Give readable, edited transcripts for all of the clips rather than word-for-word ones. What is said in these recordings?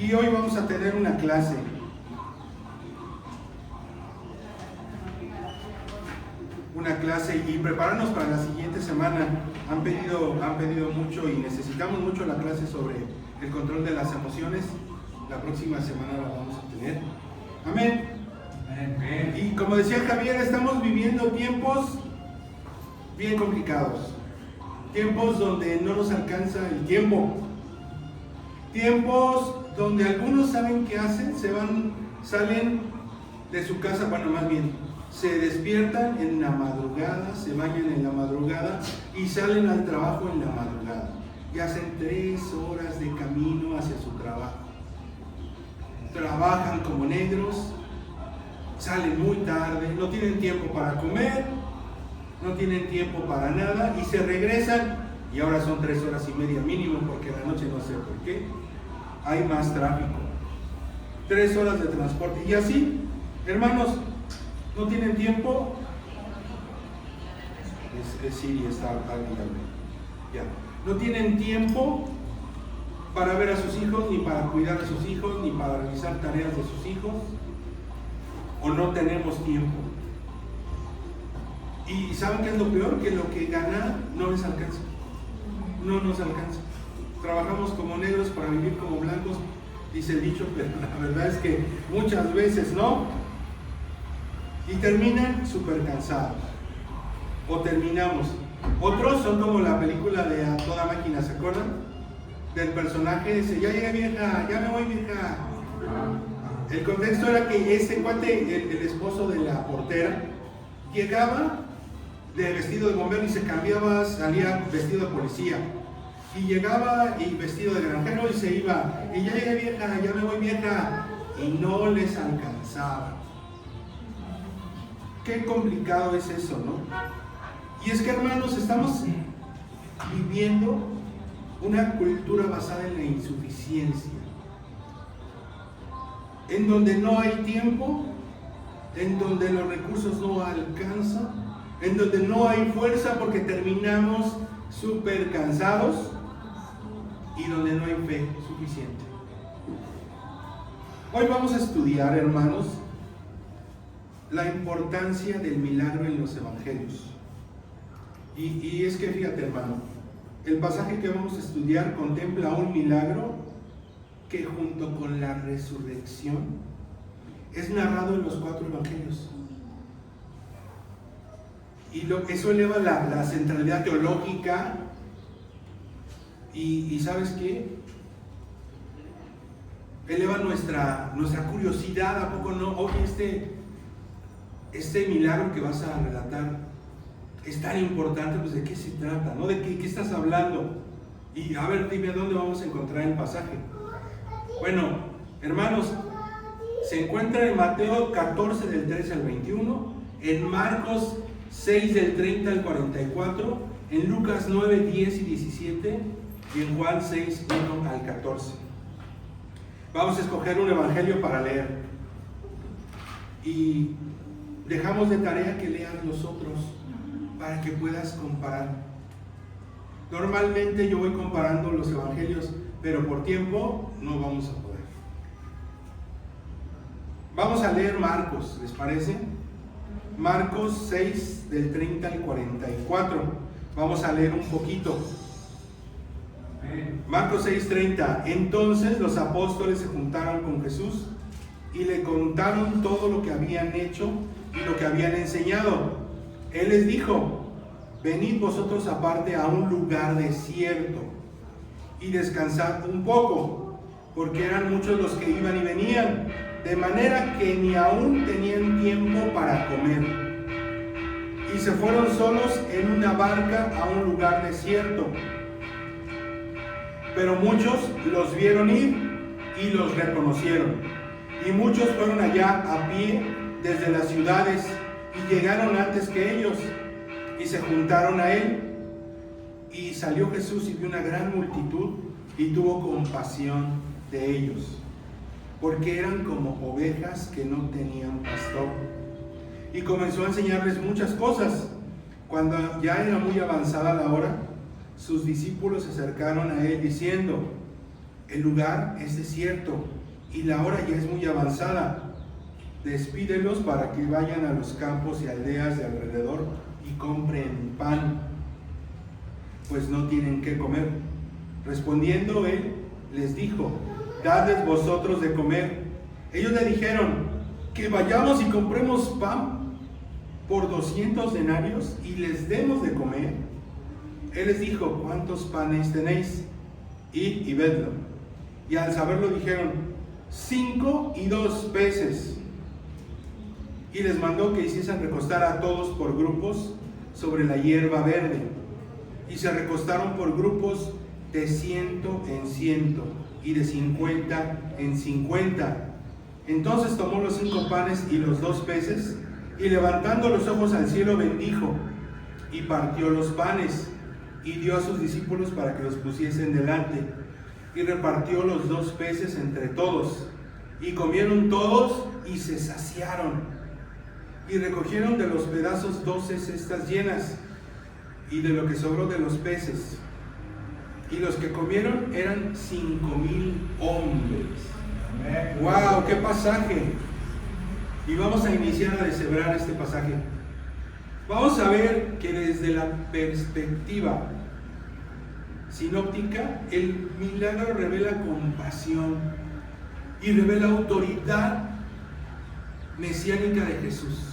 Y hoy vamos a tener una clase. Y prepararnos para la siguiente semana. Han pedido mucho y necesitamos mucho la clase sobre el control de las emociones. La próxima semana la vamos a tener. Amén. Y como decía Javier, estamos viviendo tiempos bien complicados. Tiempos donde no nos alcanza el tiempo. Tiempos donde algunos saben qué hacen, salen de su casa, bueno, más bien, se despiertan en la madrugada, se bañan en la madrugada y salen al trabajo en la madrugada. Y hacen 3 horas de camino hacia su trabajo. Trabajan como negros, salen muy tarde, no tienen tiempo para comer, no tienen tiempo para nada y se regresan y ahora son 3 horas y media mínimo porque en la noche no sé por qué hay más tráfico. 3 horas de transporte y así, hermanos, no tienen tiempo. Siri está admirable. Ya. No tienen tiempo para ver a sus hijos, ni para cuidar a sus hijos, ni para realizar tareas de sus hijos, o no tenemos tiempo. Y ¿saben qué es lo peor? Que lo que ganan no les alcanza. No nos alcanza. Trabajamos como negros para vivir como blancos, dice el dicho, pero la verdad es que muchas veces no. Y terminan súper cansados. O terminamos. Otros son como la película de A Toda Máquina, ¿se acuerdan? Del personaje dice, ya llegué vieja, ya me voy vieja. El contexto era que ese cuate, el esposo de la portera, llegaba de vestido de bombero y se cambiaba, salía vestido de policía. Y llegaba y vestido de granjero y se iba. Y ya llegué vieja, ya me voy vieja. Y no les alcanzaba. Qué complicado es eso, ¿no? Y es que, hermanos, estamos viviendo una cultura basada en la insuficiencia, en donde no hay tiempo, en donde los recursos no alcanzan, en donde no hay fuerza porque terminamos súper cansados y donde no hay fe suficiente. Hoy vamos a estudiar, hermanos, la importancia del milagro en los evangelios. Y es que fíjate, hermano, el pasaje que vamos a estudiar contempla un milagro que junto con la resurrección es narrado en los 4 evangelios. Y eso eleva la centralidad teológica y ¿sabes qué? Eleva nuestra curiosidad. ¿A poco no? Oye, este milagro que vas a relatar es tan importante, pues ¿de qué se trata? ¿No? ¿De qué estás hablando? Y a ver, dime dónde vamos a encontrar el pasaje. Bueno, hermanos, se encuentra en Mateo 14 del 13 al 21, en Marcos 6 del 30 al 44, en Lucas 9, 10 y 17 y en Juan 6, 1 al 14. Vamos a escoger un evangelio para leer y dejamos de tarea que lean los otros para que puedas comparar. Normalmente yo voy comparando los evangelios, pero por tiempo no vamos a poder. Vamos a leer Marcos, ¿les parece? Marcos 6 del 30 al 44. Vamos a leer un poquito. Marcos 6:30. Entonces los apóstoles se juntaron con Jesús y le contaron todo lo que habían hecho y lo que habían enseñado. Él les dijo: venid vosotros aparte a un lugar desierto y descansad un poco, porque eran muchos los que iban y venían, de manera que ni aún tenían tiempo para comer. Y se fueron solos en una barca a un lugar desierto. Pero muchos los vieron ir y los reconocieron. Y muchos fueron allá a pie desde las ciudades y llegaron antes que ellos y se juntaron a él. Y salió Jesús y vio una gran multitud y tuvo compasión de ellos, porque eran como ovejas que no tenían pastor. Y comenzó a enseñarles muchas cosas. Cuando ya era muy avanzada la hora, sus discípulos se acercaron a él diciendo: el lugar es desierto y la hora ya es muy avanzada. Despídelos para que vayan a los campos y aldeas de alrededor y compren pan, pues no tienen qué comer. Respondiendo él, les dijo: dadles vosotros de comer. Ellos le dijeron: que vayamos y compremos pan por 200 denarios y les demos de comer. Él les dijo: ¿cuántos panes tenéis? Id y vedlo. Y al saberlo dijeron: 5 y 2 peces. Y les mandó que hiciesen recostar a todos por grupos sobre la hierba verde. Y se recostaron por grupos de 100 en 100 y de 50 en 50. Entonces tomó los 5 panes y los 2 peces, y levantando los ojos al cielo bendijo, y partió los panes, y dio a sus discípulos para que los pusiesen delante, y repartió los 2 peces entre todos, y comieron todos y se saciaron. Y recogieron de los pedazos 12 cestas llenas, y de lo que sobró de los peces. Y los que comieron eran 5,000 hombres. ¡Wow! ¡Qué pasaje! Y vamos a iniciar a deshebrar este pasaje. Vamos a ver que desde la perspectiva sinóptica, el milagro revela compasión y revela autoridad mesiánica de Jesús.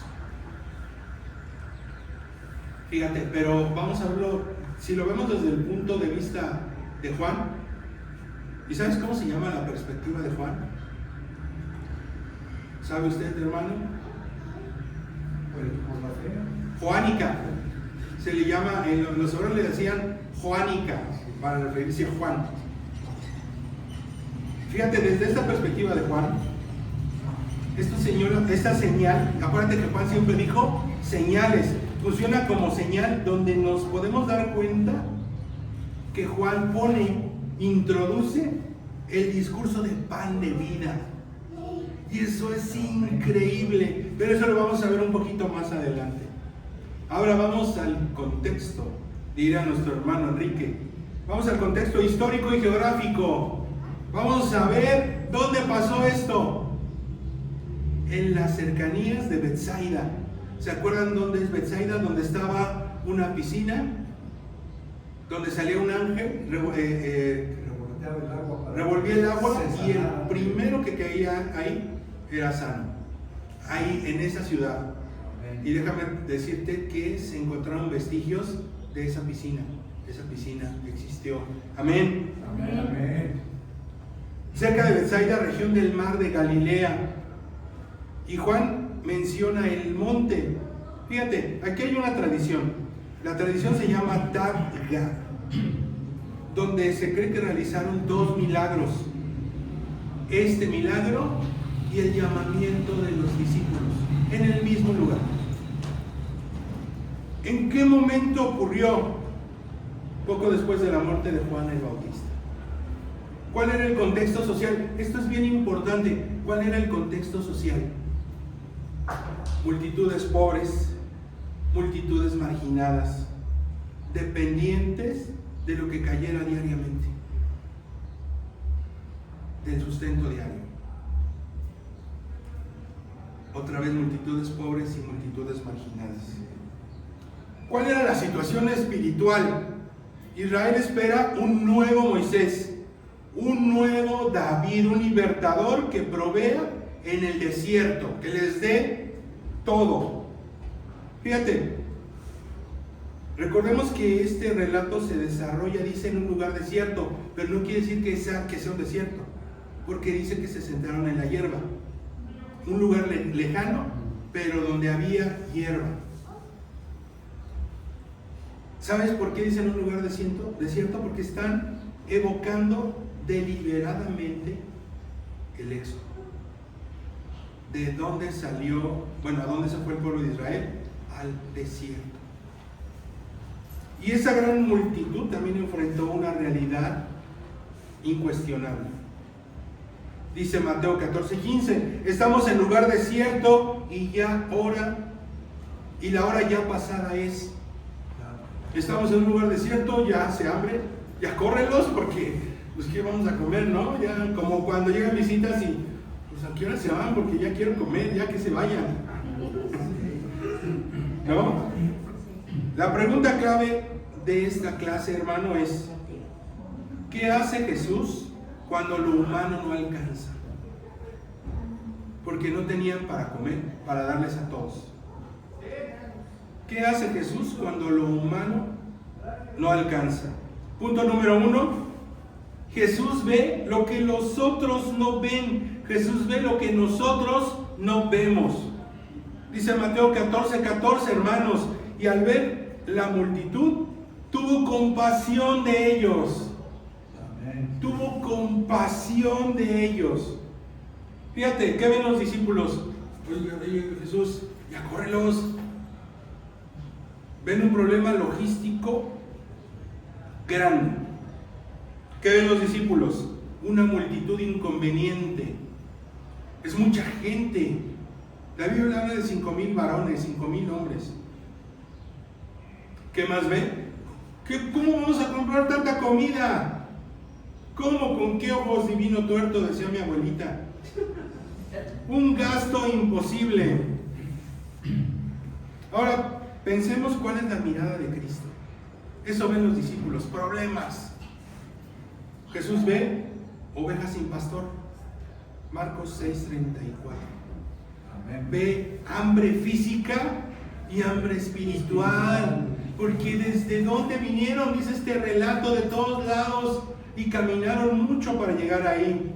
Fíjate, pero vamos a verlo, si lo vemos desde el punto de vista de Juan. ¿Y sabes cómo se llama la perspectiva de Juan? ¿Sabe usted, hermano? Juánica. Se le llama, los hebreos le decían Juánica, para referirse a Juan. Fíjate, desde esta perspectiva de Juan, esta señal, acuérdate que Juan siempre dijo señales, funciona como señal donde nos podemos dar cuenta que Juan introduce el discurso de pan de vida. Y eso es increíble, pero eso lo vamos a ver un poquito más adelante. Ahora vamos al contexto, dirá nuestro hermano Enrique. Vamos al contexto histórico y geográfico. Vamos a ver dónde pasó esto. En las cercanías de Betsaida. ¿Se acuerdan dónde es Betsaida? Donde estaba una piscina, donde salía un ángel, revolvía el agua y el primero que caía ahí era sano. Ahí en esa ciudad. Y déjame decirte que se encontraron vestigios de esa piscina. Esa piscina existió. Amén. Amén. Amén. Cerca de Betsaida, región del mar de Galilea. Y Juan menciona el monte. Fíjate, aquí hay una tradición. La tradición se llama Tabga, donde se cree que realizaron 2 milagros. Este milagro y el llamamiento de los discípulos en el mismo lugar. ¿En qué momento ocurrió? Poco después de la muerte de Juan el Bautista. ¿Cuál era el contexto social? Esto es bien importante. ¿Cuál era el contexto social? Multitudes pobres, multitudes marginadas, dependientes de lo que cayera diariamente, del sustento diario. Otra vez multitudes pobres y multitudes marginadas. ¿Cuál era la situación espiritual? Israel espera un nuevo Moisés, un nuevo David, un libertador que provea en el desierto, que les dé todo. Fíjate, recordemos que este relato se desarrolla, dice, en un lugar desierto, pero no quiere decir que sea un desierto, porque dice que se sentaron en la hierba, un lugar lejano, pero donde había hierba. ¿Sabes por qué dicen un lugar desierto? Porque están evocando deliberadamente el éxodo. ¿De dónde salió? Bueno, ¿a dónde se fue el pueblo de Israel? Al desierto. Y esa gran multitud también enfrentó una realidad incuestionable. Dice Mateo 14:15, estamos en lugar desierto y la hora ya pasada es. Estamos en un lugar desierto, ya hace hambre, ya córrelos porque pues ¿qué vamos a comer, no? Ya como cuando llegan visitas y, pues ¿a qué hora se van? Porque ya quiero comer, ya que se vayan. ¿No? La pregunta clave de esta clase, hermano, es: ¿qué hace Jesús cuando lo humano no alcanza? Porque no tenían para comer, para darles a todos. ¿Qué hace Jesús cuando lo humano no alcanza? Punto número 1. Jesús ve lo que los otros no ven. Jesús ve lo que nosotros no vemos. Dice Mateo 14:14, hermanos, y al ver la multitud, tuvo compasión de ellos. Amén. Tuvo compasión de ellos. Fíjate, ¿qué ven los discípulos? Oye, Jesús, ya córrelos. Ven un problema logístico grande. ¿Qué ven los discípulos? Una multitud inconveniente. Es mucha gente. La Biblia habla de 5,000 varones, 5,000 hombres. ¿Qué más ven? ¿Cómo vamos a comprar tanta comida? ¿Cómo? ¿Con qué ojos divino tuerto? Decía mi abuelita. Un gasto imposible. Ahora, pensemos cuál es la mirada de Cristo. Eso ven los discípulos, problemas. Jesús ve ovejas sin pastor. Marcos 6:34. Amén. Ve hambre física y hambre espiritual. Porque desde dónde vinieron, dice este relato, de todos lados, y caminaron mucho para llegar ahí.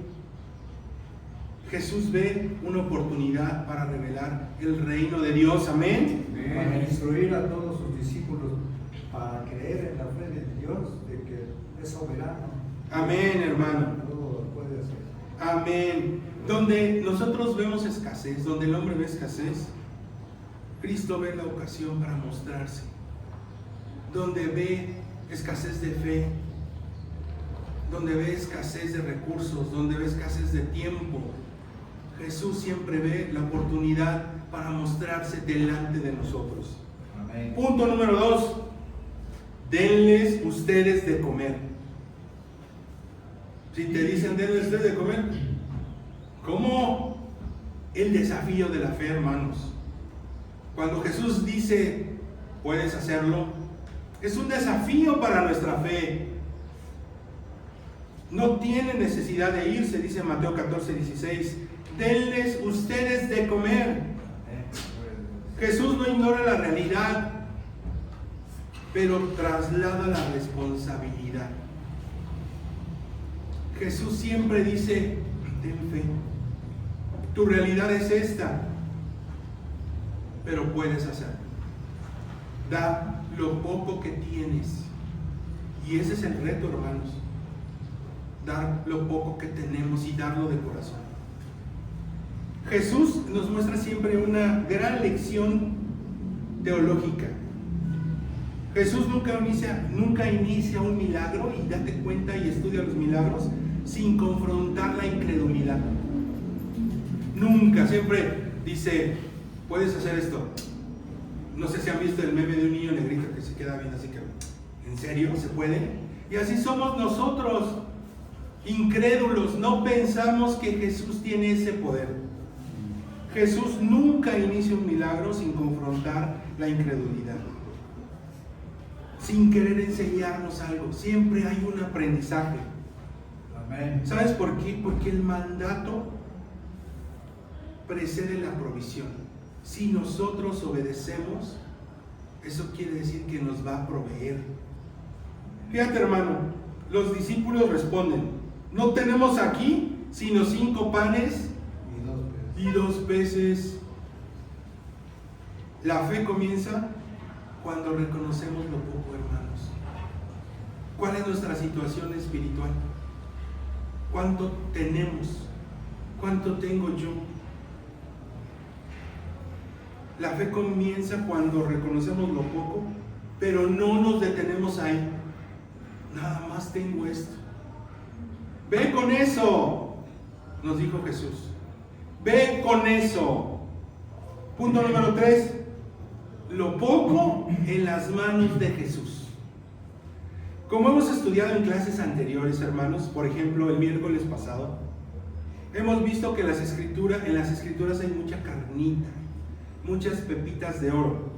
Jesús ve una oportunidad para revelar el reino de Dios. Amén. Para instruir a todos sus discípulos para creer en la fe de Dios, de que es soberano. Amén, hermano. Todo lo puede hacer. Amén. Donde nosotros vemos escasez, donde el hombre ve escasez, Cristo ve la ocasión para mostrarse. Donde ve escasez de fe, donde ve escasez de recursos, donde ve escasez de tiempo, Jesús siempre ve la oportunidad para mostrarse delante de nosotros. Amén. Punto número 2. Denles ustedes de comer. Si te dicen denles ustedes de comer, ¿cómo? El desafío de la fe, hermanos. Cuando Jesús dice, puedes hacerlo, es un desafío para nuestra fe. No tiene necesidad de irse, dice Mateo 14:16. Denles ustedes de comer. Jesús no ignora la realidad, pero traslada la responsabilidad. Jesús siempre dice, ten fe. Tu realidad es esta, pero puedes hacerlo. Da lo poco que tienes. Y ese es el reto, hermanos. Dar lo poco que tenemos y darlo de corazón. Jesús nos muestra siempre una gran lección teológica. Jesús nunca inicia un milagro, y date cuenta y estudia los milagros sin confrontar la incredulidad. Nunca, siempre dice, puedes hacer esto. No sé si han visto el meme de un niño negrito que se queda bien así que, ¿en serio? ¿Se puede? Y así somos nosotros, incrédulos, no pensamos que Jesús tiene ese poder. Jesús nunca inicia un milagro sin confrontar la incredulidad, sin querer enseñarnos algo. Siempre hay un aprendizaje. Amén. ¿Sabes por qué? Porque el mandato precede la provisión. Si nosotros obedecemos, eso quiere decir que nos va a proveer. Fíjate, hermano, los discípulos responden, no tenemos aquí sino 5 panes y 2 peces. La fe comienza cuando reconocemos lo poco, hermanos. ¿Cuál es nuestra situación espiritual? ¿Cuánto tenemos? ¿Cuánto tengo yo? La fe comienza cuando reconocemos lo poco, pero no nos detenemos ahí. Nada más tengo esto. Ve con eso, nos dijo Jesús. Ve con eso. Punto número 3. Lo poco en las manos de Jesús. Como hemos estudiado en clases anteriores, hermanos, por ejemplo, el miércoles pasado, hemos visto que en las escrituras hay mucha carnita, muchas pepitas de oro.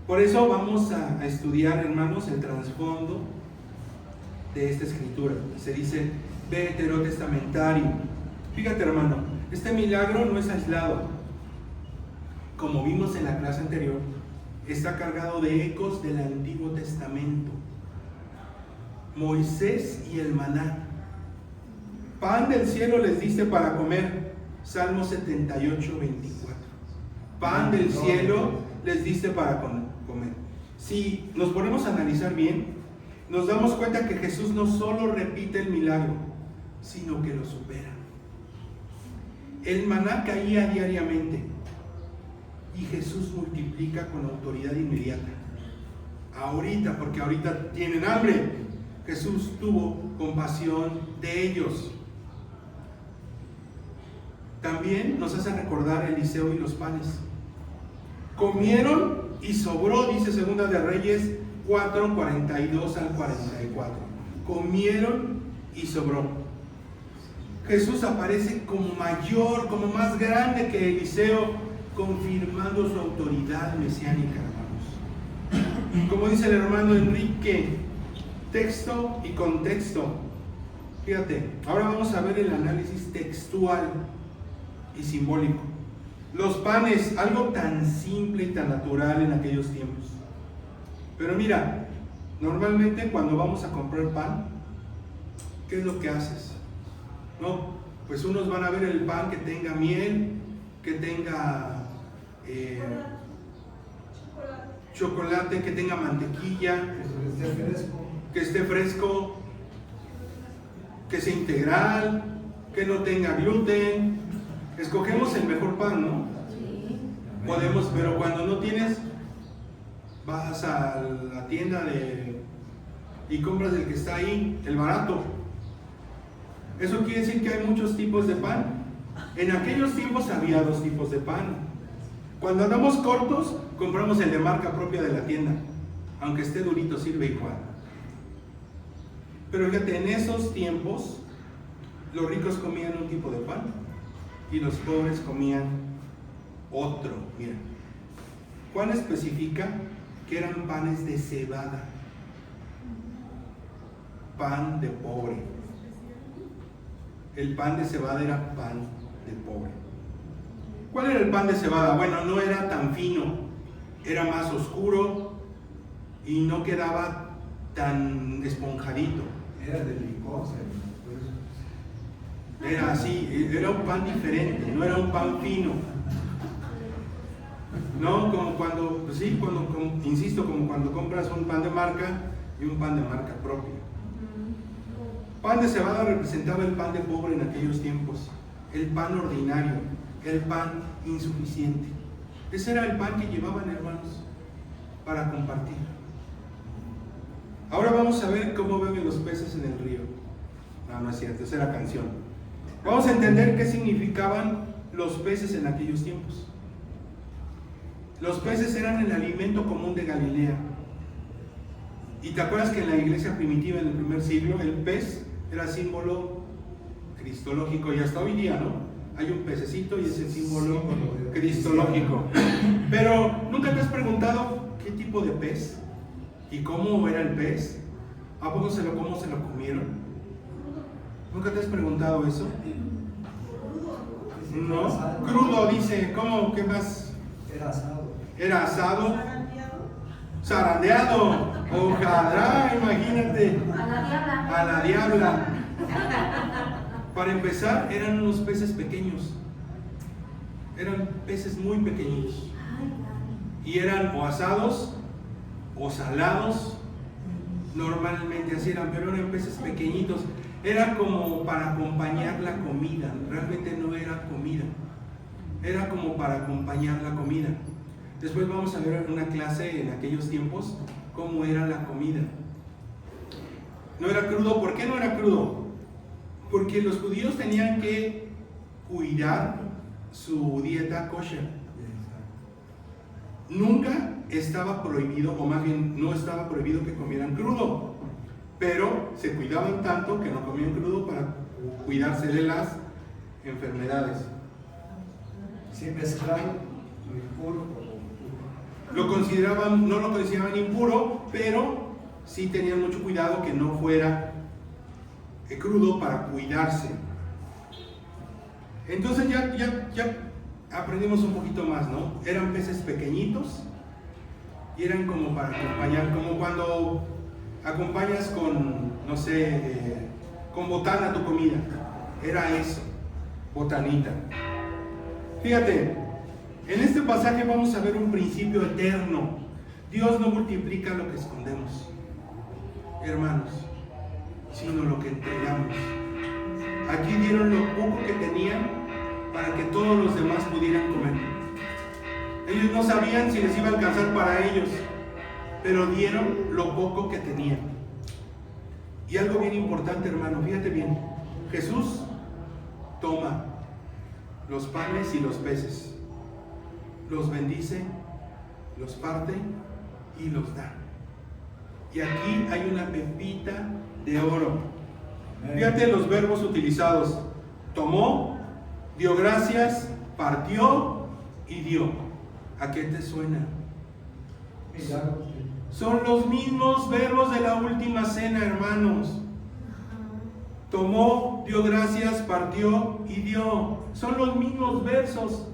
Por eso vamos a estudiar, hermanos, el trasfondo de esta escritura. Se dice veterotestamentario. Fíjate, hermano, este milagro no es aislado. Como vimos en la clase anterior, está cargado de ecos del Antiguo Testamento. Moisés y el maná. Pan del cielo les diste para comer. Salmo 78, 24. Pan del cielo les diste para comer. Si nos ponemos a analizar bien, nos damos cuenta que Jesús no solo repite el milagro, sino que lo supera. El maná caía diariamente y Jesús multiplica con autoridad inmediata. Ahorita, porque ahorita tienen hambre, Jesús tuvo compasión de ellos. También nos hace recordar Eliseo y los panes. Comieron y sobró, dice Segunda de Reyes 4, 42 al 44. Comieron y sobró. Jesús aparece como mayor, como más grande que Eliseo, confirmando su autoridad mesiánica, hermanos. Como dice el hermano Enrique, texto y contexto. Fíjate, ahora vamos a ver el análisis textual y simbólico. Los panes, algo tan simple y tan natural en aquellos tiempos. Pero mira, normalmente cuando vamos a comprar pan, ¿qué es lo que haces? No, pues unos van a ver el pan que tenga miel, que tenga chocolate, que tenga mantequilla, que esté fresco, que sea integral, que no tenga gluten. Escogemos el mejor pan, ¿no? Sí. Podemos, pero cuando no tienes, vas a la tienda y compras el que está ahí, el barato. Eso quiere decir que hay muchos tipos de pan. En aquellos tiempos había 2 tipos de pan. Cuando andamos cortos, compramos el de marca propia de la tienda. Aunque esté durito, sirve igual. Pero fíjate, en esos tiempos, los ricos comían un tipo de pan y los pobres comían otro. Mira, Juan especifica que eran panes de cebada, pan de pobre. El pan de cebada era pan de pobre. ¿Cuál era el pan de cebada? Bueno, no era tan fino, era más oscuro y no quedaba tan esponjadito. Era de licor. Era así, era un pan diferente, no era un pan fino. No, como cuando, pues sí, insisto, como cuando compras un pan de marca y un pan de marca propia. Pan de cebada representaba el pan de pobre en aquellos tiempos, el pan ordinario, el pan insuficiente. Ese era el pan que llevaban, hermanos, para compartir. Ahora vamos a ver cómo beben los peces en el río. No, no es cierto, esa era canción. Vamos a entender qué significaban los peces en aquellos tiempos. Los peces eran el alimento común de Galilea. Y te acuerdas que en la iglesia primitiva, en el primer siglo, el pez era símbolo cristológico, y hasta hoy día, ¿no? Hay un pececito y es el símbolo cristológico. Pero ¿nunca te has preguntado qué tipo de pez? ¿Y cómo era el pez? ¿A poco cómo se lo comieron? ¿Nunca te has preguntado eso? No, crudo dice, ¿cómo? ¿Qué más? Era asado. Era asado. Zarandeado. Ojalá, imagínate. A la diabla. Para empezar, eran unos peces pequeños. Eran peces muy pequeñitos. Y eran o asados o salados. Normalmente así eran, pero eran peces pequeñitos. Era como para acompañar la comida. Realmente no era comida. Era como para acompañar la comida. Después vamos a ver una clase en aquellos tiempos cómo era la comida. No era crudo. ¿Por qué no era crudo? Porque los judíos tenían que cuidar su dieta kosher. Nunca estaba prohibido, o más bien no estaba prohibido que comieran crudo. pero se cuidaban tanto que no comían crudo para cuidarse de las enfermedades. Sin mezclar lo impuro con lo impuro. No lo consideraban impuro, pero sí tenían mucho cuidado que no fuera crudo para cuidarse. Entonces ya aprendimos un poquito más, ¿no? Eran peces pequeñitos y eran como para acompañar, como cuando acompañas con, no sé, con botana tu comida. Era eso, botanita. Fíjate, en este pasaje vamos a ver un principio eterno. Dios no multiplica lo que escondemos, hermanos, sino lo que entregamos. Aquí dieron lo poco que tenían para que todos los demás pudieran comer. Ellos no sabían si les iba a alcanzar para ellos, pero dieron lo poco que tenían. Y algo bien importante, hermano, fíjate bien. Jesús toma los panes y los peces, los bendice, los parte y los da. Y aquí hay una pepita de oro. Fíjate los verbos utilizados: tomó, dio gracias, partió y dio. ¿A qué te suena? Milagros. Son los mismos verbos de la última cena, hermanos. Tomó, dio gracias, partió y dio. Son los mismos versos,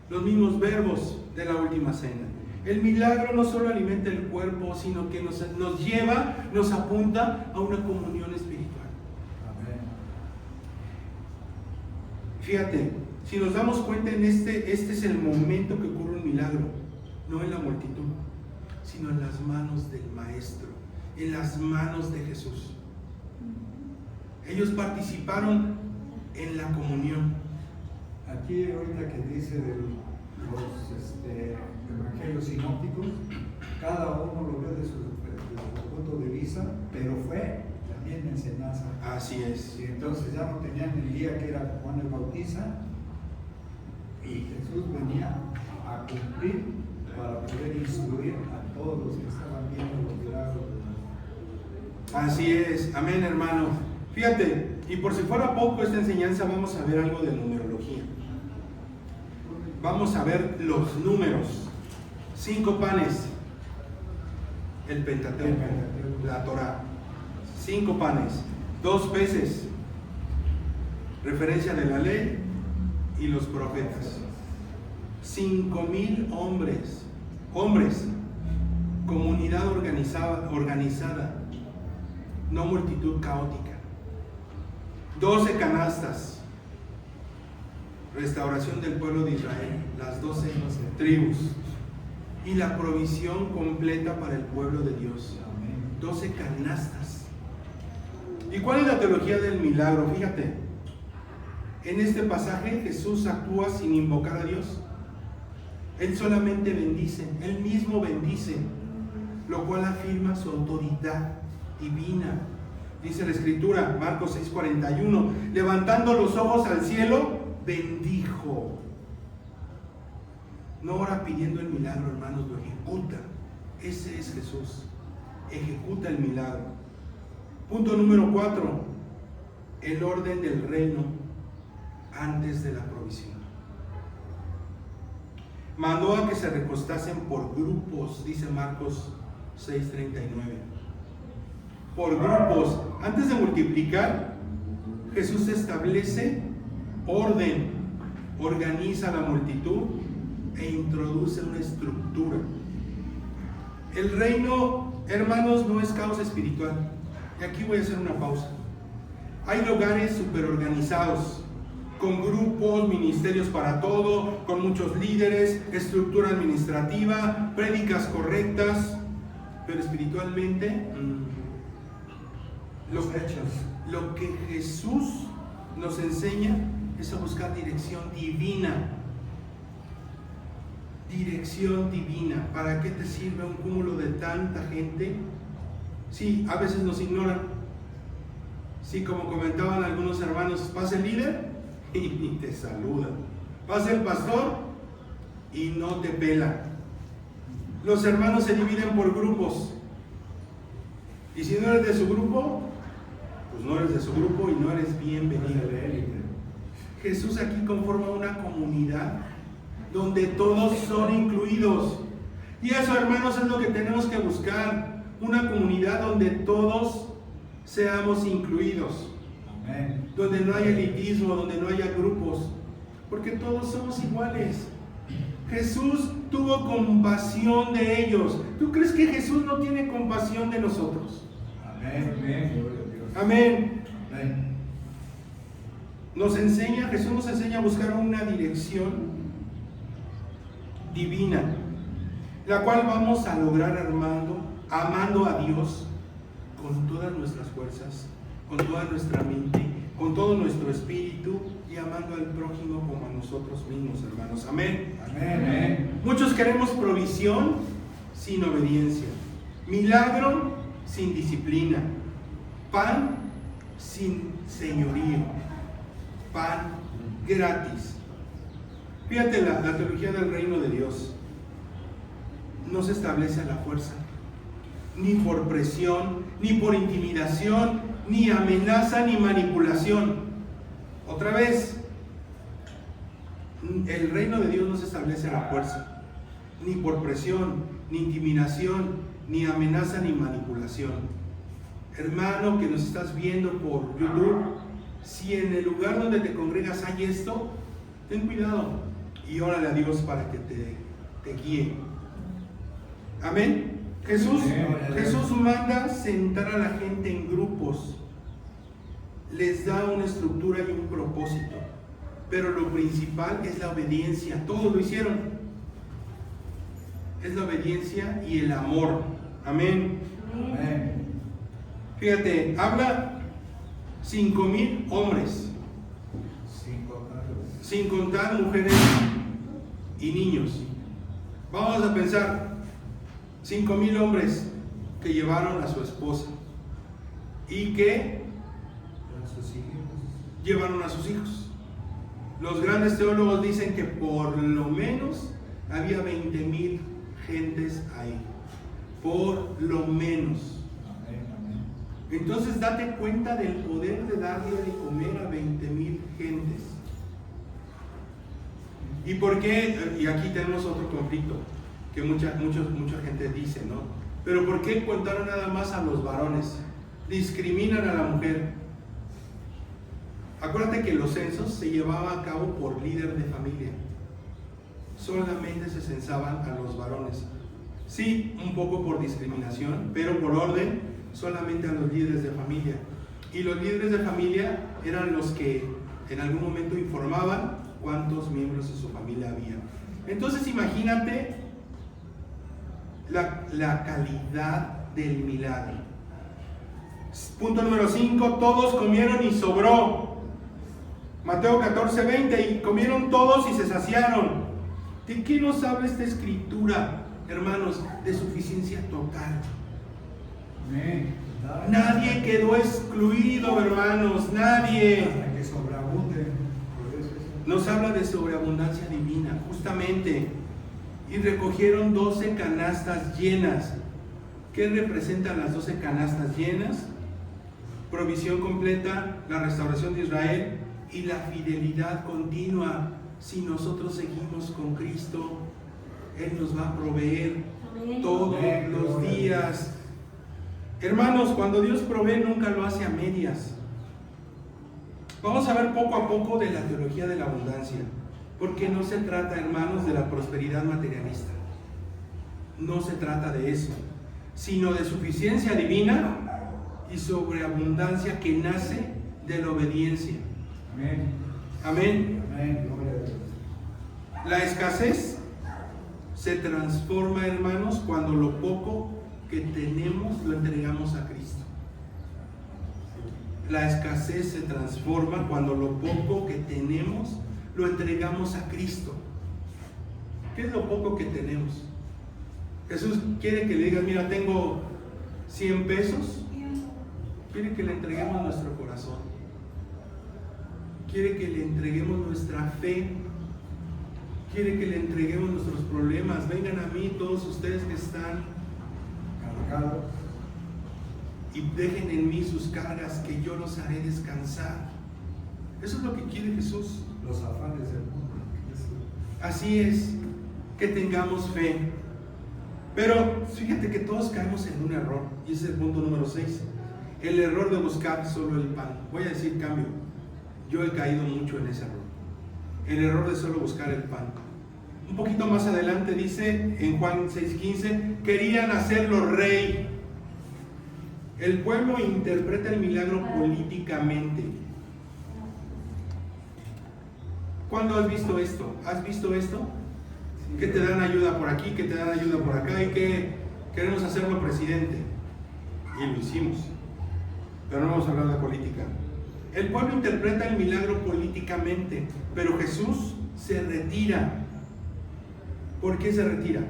los mismos verbos de la última cena. El milagro no solo alimenta el cuerpo, sino que nos lleva, nos apunta a una comunión espiritual. Amén. Fíjate, si nos damos cuenta, este es el momento que ocurre un milagro, no en la multitud, sino en las manos del Maestro, en las manos de Jesús. Ellos participaron en la comunión. Aquí ahorita que dice de los evangelios sinópticos, cada uno lo ve desde su punto de vista, pero fue la misma enseñanza. Así es. Y entonces ya no tenían el día que era Juan el Bautista, y Jesús venía a cumplir para poder instruir a todos los que estaban viendo los milagros. Así es. Amén, hermano. Fíjate, y por si fuera poco esta enseñanza, vamos a ver algo de numerología. Vamos a ver los números. 5 panes, el Pentateuco, la Torá. 5 panes, 2 peces, referencia de la ley y los profetas. 5,000 hombres, comunidad organizada, no multitud caótica. 12 canastas, restauración del pueblo de Israel, las 12 tribus y la provisión completa para el pueblo de Dios. 12 canastas. ¿Y cuál es la teología del milagro? Fíjate, en este pasaje Jesús actúa sin invocar a Dios. Él solamente bendice, Él mismo bendice, lo cual afirma su autoridad divina. Dice la Escritura, Marcos 6:41, levantando los ojos al cielo, bendijo. No ora pidiendo el milagro, hermanos, lo ejecuta. Ese es Jesús, ejecuta el milagro. Punto número 4, el orden del reino antes de la provisión. Mandó a que se recostasen por grupos, dice Marcos 6:39. Por grupos. Antes de multiplicar, Jesús establece orden, organiza la multitud e introduce una estructura. El reino, hermanos, no es caos espiritual. Y aquí voy a hacer una pausa. Hay lugares superorganizados, con grupos, ministerios para todo, con muchos líderes, estructura administrativa, prédicas correctas, pero espiritualmente, lo que Jesús nos enseña es a buscar dirección divina. Dirección divina. ¿Para qué te sirve un cúmulo de tanta gente? Sí, a veces nos ignoran. Sí, como comentaban algunos hermanos, pasa el líder y te saluda. Pasa el pastor y no te pela. Los hermanos se dividen por grupos. Y si no eres de su grupo, pues no eres de su grupo y no eres bienvenido. Jesús aquí conforma una comunidad donde todos son incluidos. Y eso, hermanos, es lo que tenemos que buscar. Una comunidad donde todos seamos incluidos. Amén. Donde no haya elitismo, donde no haya grupos. Porque todos somos iguales. Jesús tuvo compasión de ellos. ¿Tú crees que Jesús no tiene compasión de nosotros? Amén. Amén. Amén. Amén. Jesús nos enseña a buscar una dirección divina, la cual vamos a lograr amando a Dios con todas nuestras fuerzas, con toda nuestra mente, con todo nuestro espíritu y amando al prójimo como a nosotros mismos, hermanos. Amén. Amén. Muchos queremos provisión sin obediencia, milagro sin disciplina, pan sin señorío, pan gratis. Fíjate, la teología del reino de Dios no se establece a la fuerza, ni por presión, ni por intimidación, ni amenaza, ni manipulación. Otra vez, el reino de Dios no se establece a la fuerza, ni por presión, ni intimidación, ni amenaza, ni manipulación. Hermano que nos estás viendo por YouTube, si en el lugar donde te congregas hay esto, ten cuidado y órale a Dios para que te guíe. Amén. Jesús manda sentar a la gente en grupos, les da una estructura y un propósito, pero lo principal es la obediencia. Todos lo hicieron. Es la obediencia y el amor. Amén. Amén. Fíjate, habla 5,000 hombres, sin contar mujeres y niños. Vamos a pensar, 5,000 hombres que llevaron a su esposa y que llevaron a sus hijos. Los grandes teólogos dicen que por lo menos había 20,000 gentes ahí, por lo menos. Entonces date cuenta del poder de darle de comer a 20,000 gentes. ¿Y por qué? Y aquí tenemos otro conflicto que mucha gente dice, ¿no? Pero ¿por qué contaron nada más a los varones? Discriminan a la mujer. Acuérdate que los censos se llevaban a cabo por líder de familia. Solamente se censaban a los varones. Sí, un poco por discriminación, pero por orden, solamente a los líderes de familia. Y los líderes de familia eran los que en algún momento informaban cuántos miembros de su familia había. Entonces imagínate la calidad del milagro. Punto número 5, todos comieron y sobró. Mateo 14:20, y comieron todos y se saciaron. ¿De qué nos habla esta escritura, hermanos? De suficiencia total. Amén. Nadie quedó excluido, hermanos, nadie. Hasta que sobreabunde. Nos habla de sobreabundancia divina, justamente. Y recogieron 12 canastas llenas. ¿Qué representan las 12 canastas llenas? Provisión completa, la restauración de Israel y la fidelidad continua. Si nosotros seguimos con Cristo, Él nos va a proveer todos los días. Hermanos, cuando Dios provee, nunca lo hace a medias. Vamos a ver poco a poco de la teología de la abundancia, porque no se trata, hermanos, de la prosperidad materialista. No se trata de eso, sino de suficiencia divina y sobreabundancia que nace de la obediencia. Amén. Amén. Amén. La escasez se transforma, hermanos, cuando lo poco que tenemos lo entregamos a Cristo. La escasez se transforma cuando lo poco que tenemos lo entregamos a Cristo. ¿Qué es lo poco que tenemos? Jesús quiere que le digas, mira, tengo 100 pesos. Quiere que le entreguemos nuestro corazón. Quiere que le entreguemos nuestra fe. Quiere que le entreguemos nuestros problemas. Vengan a mí todos ustedes que están cargados y dejen en mí sus cargas, que yo los haré descansar. Eso es lo que quiere Jesús. Los afanes del mundo. Así es, que tengamos fe. Pero fíjate que todos caemos en un error, y ese es el punto número 6. El error de buscar solo el pan. Voy a decir cambio. Yo he caído mucho en ese error. El error de solo buscar el pan. Un poquito más adelante dice en Juan 6:15, querían hacerlo rey. El pueblo interpreta el milagro políticamente. ¿Cuándo has visto esto? ¿Has visto esto? Que te dan ayuda por aquí, que te dan ayuda por acá y que queremos hacerlo presidente. Y lo hicimos. Pero no vamos a hablar de política. El pueblo interpreta el milagro políticamente, pero Jesús se retira. ¿Por qué se retira?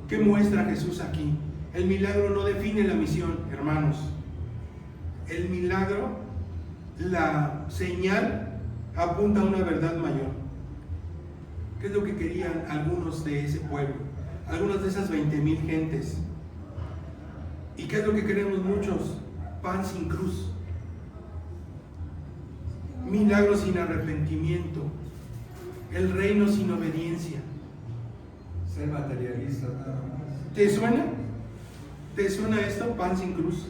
¿Qué muestra Jesús aquí? El milagro no define la misión, hermanos. El milagro, la señal, apunta a una verdad mayor. ¿Qué es lo que querían algunos de ese pueblo? Algunas de esas 20,000 gentes. ¿Y qué es lo que queremos muchos? Pan sin cruz. Milagro sin arrepentimiento. El reino sin obediencia. Ser materialista nada más. ¿Te suena? ¿Te suena esto? Pan sin cruz.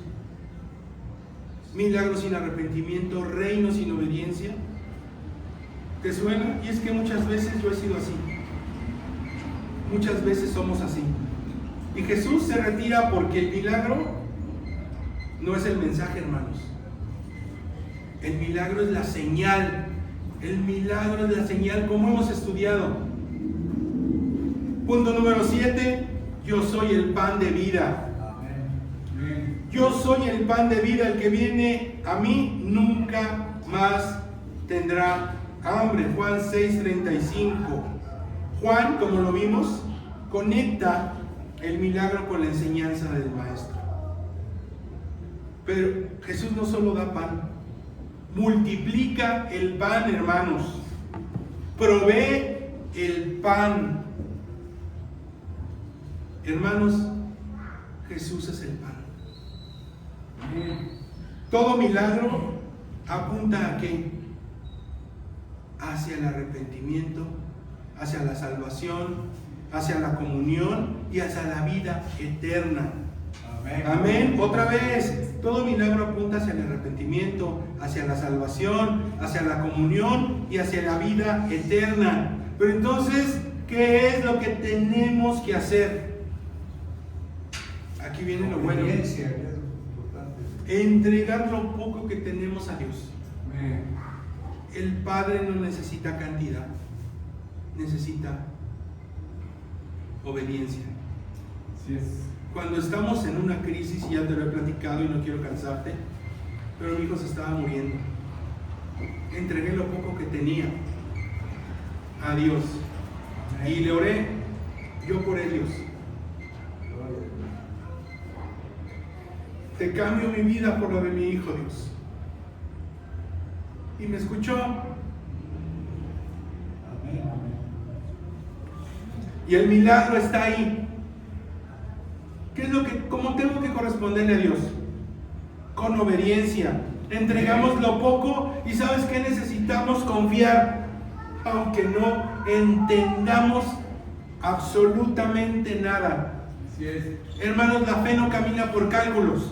Milagro sin arrepentimiento, reino sin obediencia. ¿Te suena? Y es que muchas veces yo he sido así. Muchas veces somos así. Y Jesús se retira porque el milagro no es el mensaje, hermanos. El milagro es la señal. El milagro es la señal, como hemos estudiado. Punto número 7. Yo soy el pan de vida. Amén. Yo soy el pan de vida. El que viene a mí nunca más tendrá hambre. Juan 6:35. Juan, como lo vimos, conecta el milagro con la enseñanza del maestro. Pero Jesús no solo da pan, multiplica el pan, hermanos. Provee el pan. Hermanos, Jesús es el pan. Todo milagro apunta ¿a qué? Hacia el arrepentimiento, hacia la salvación, hacia la comunión y hacia la vida eterna. Amén. Amén. Otra vez, todo milagro apunta hacia el arrepentimiento, hacia la salvación, hacia la comunión y hacia la vida eterna. Pero entonces, ¿qué es lo que tenemos que hacer? Aquí viene lo bueno. Obediencia, que es importante. Entregar lo poco que tenemos a Dios. Amén. El Padre no necesita cantidad, necesita obediencia. Así es. Cuando estamos en una crisis, y ya te lo he platicado y no quiero cansarte, pero mi hijo se estaba muriendo. Entregué lo poco que tenía a Dios y le oré yo por ellos. Te cambio mi vida por la de mi hijo, Dios. Y me escuchó. Amén. Amén. Y el milagro está ahí. ¿Qué es lo que, cómo tengo que corresponderle a Dios? Con obediencia. Entregamos lo poco y ¿sabes qué? Necesitamos confiar, aunque no entendamos absolutamente nada. Así es. Hermanos, la fe no camina por cálculos,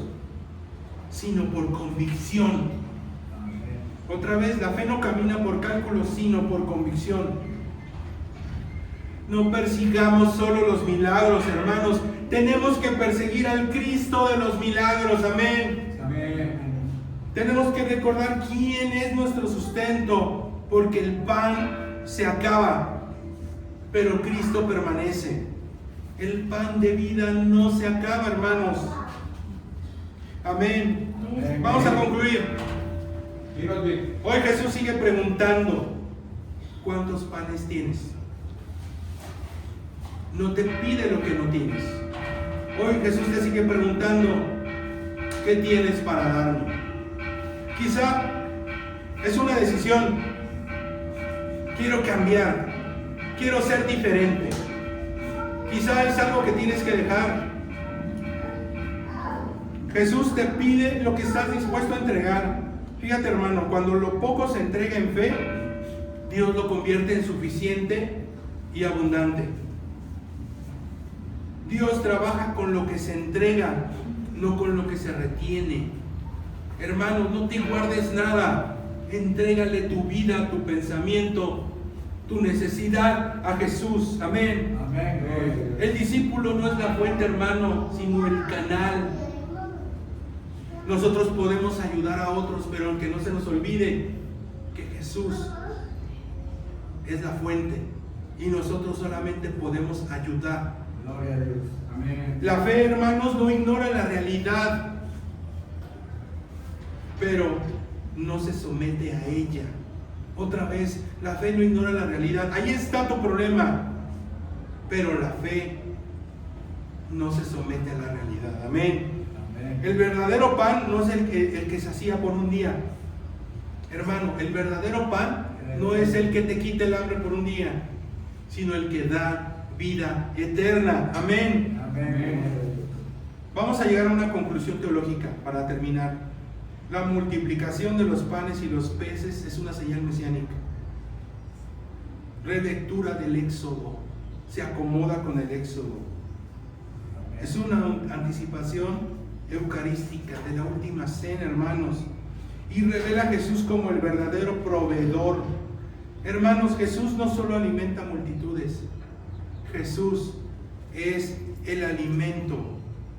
sino por convicción. Amén. Otra vez, la fe no camina por cálculos, sino por convicción. No persigamos solo los milagros, hermanos. Tenemos que perseguir al Cristo de los milagros. Amén. Amén. Tenemos que recordar quién es nuestro sustento, porque el pan se acaba, pero Cristo permanece. El pan de vida no se acaba, hermanos. Amén. Amén. Vamos a concluir. Hoy Jesús sigue preguntando, ¿cuántos panes tienes? No te pide lo que no tienes. Hoy Jesús te sigue preguntando, ¿qué tienes para darme? Quizá es una decisión. Quiero cambiar, quiero ser diferente. Quizá es algo que tienes que dejar. Jesús te pide lo que estás dispuesto a entregar. Fíjate, hermano, cuando lo poco se entrega en fe, Dios lo convierte en suficiente y abundante. Dios trabaja con lo que se entrega, no con lo que se retiene. Hermano, no te guardes nada. Entrégale tu vida, tu pensamiento, tu necesidad a Jesús. Amén. Amén. El discípulo no es la fuente, hermano, sino el canal. Nosotros podemos ayudar a otros, pero que no se nos olvide que Jesús es la fuente y nosotros solamente podemos ayudar. Gloria a Dios. Amén. La fe, hermanos, no ignora la realidad, pero no se somete a ella. Otra vez, la fe no ignora la realidad. Ahí está tu problema, pero la fe no se somete a la realidad. Amén. El verdadero pan no es el que se hacía por un día. Hermano, el verdadero pan no es el que te quita el hambre por un día, sino el que da vida eterna. Amén. Amén. Vamos a llegar a una conclusión teológica para terminar. La multiplicación de los panes y los peces es una señal mesiánica. Relectura del Éxodo. Se acomoda con el Éxodo. Es una anticipación eucarística de la última cena, hermanos, y revela a Jesús como el verdadero proveedor. Hermanos, Jesús no solo alimenta multitudes, Jesús es el alimento.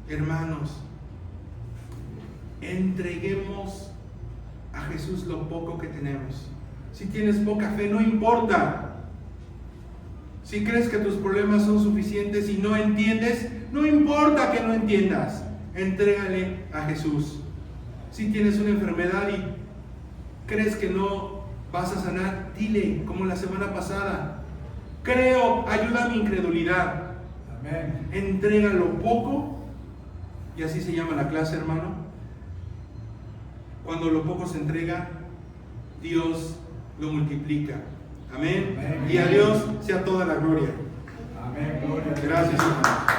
Hermanos, entreguemos a Jesús lo poco que tenemos. Si tienes poca fe, no importa. Si crees que tus problemas son suficientes y no entiendes, no importa que no entiendas. Entrégale a Jesús. Si tienes una enfermedad y crees que no vas a sanar, dile, como la semana pasada: creo, ayuda a mi incredulidad. Amén. Entrega lo poco, y así se llama la clase, hermano. Cuando lo poco se entrega, Dios lo multiplica. Amén. Amén. Y a Dios sea toda la gloria. Amén. Gloria a Dios. Gracias, hermano.